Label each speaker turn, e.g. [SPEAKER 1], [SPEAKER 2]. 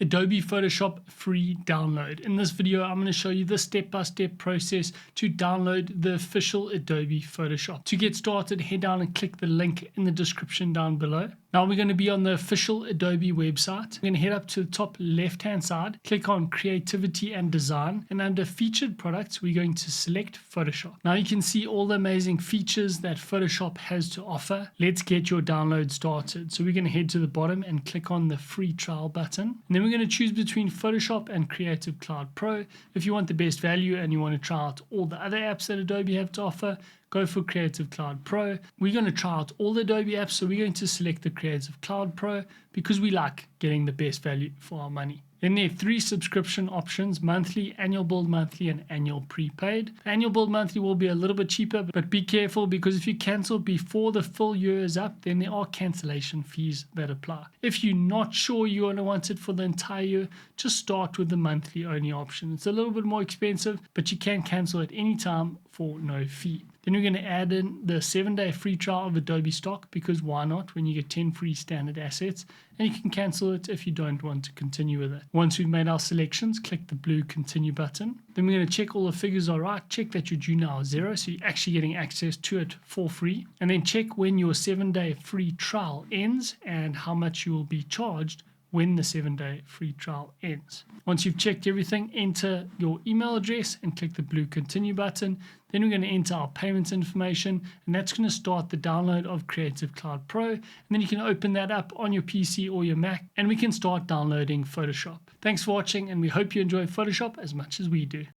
[SPEAKER 1] Adobe Photoshop free download. In this video, I'm going to show you the step-by-step process to download the official Adobe Photoshop. To get started, head down and click the link in the description down below. Now we're going to be on the official Adobe website. We're going to head up to the top left-hand side, click on Creativity and Design, and under Featured Products, we're going to select Photoshop. Now you can see all the amazing features that Photoshop has to offer. Let's get your download started. So we're going to head to the bottom and click on the free trial button. And then we're going to choose between Photoshop and Creative Cloud Pro. If you want the best value and you want to try out all the other apps that Adobe have to offer, go for Creative Cloud Pro. We're going to try out all the Adobe apps, so we're going to select the Creative Cloud Pro because we like getting the best value for our money. Then there are three subscription options: monthly, annual build monthly, and annual prepaid. The annual build monthly will be a little bit cheaper, but be careful because if you cancel before the full year is up, then there are cancellation fees that apply. If you're not sure you're going to want it for the entire year, just start with the monthly only option. It's a little bit more expensive, but you can cancel at any time for no fee. Then we're going to add in the 7-day free trial of Adobe stock, because why not, when you get 10 free standard assets, and you can cancel it if you don't want to continue with it. Once we've made our selections, click the blue continue button. Then we're going to check all the figures are right, check that your due now is 0, so you're actually getting access to it for free, and then check when your 7-day free trial ends and how much you will be charged when the 7-day free trial ends. Once you've checked everything, enter your email address and click the blue continue button. Then we're going to enter our payment information, and that's going to start the download of Creative Cloud Pro. And then you can open that up on your PC or your Mac, and we can start downloading Photoshop. Thanks for watching, and we hope you enjoy Photoshop as much as we do.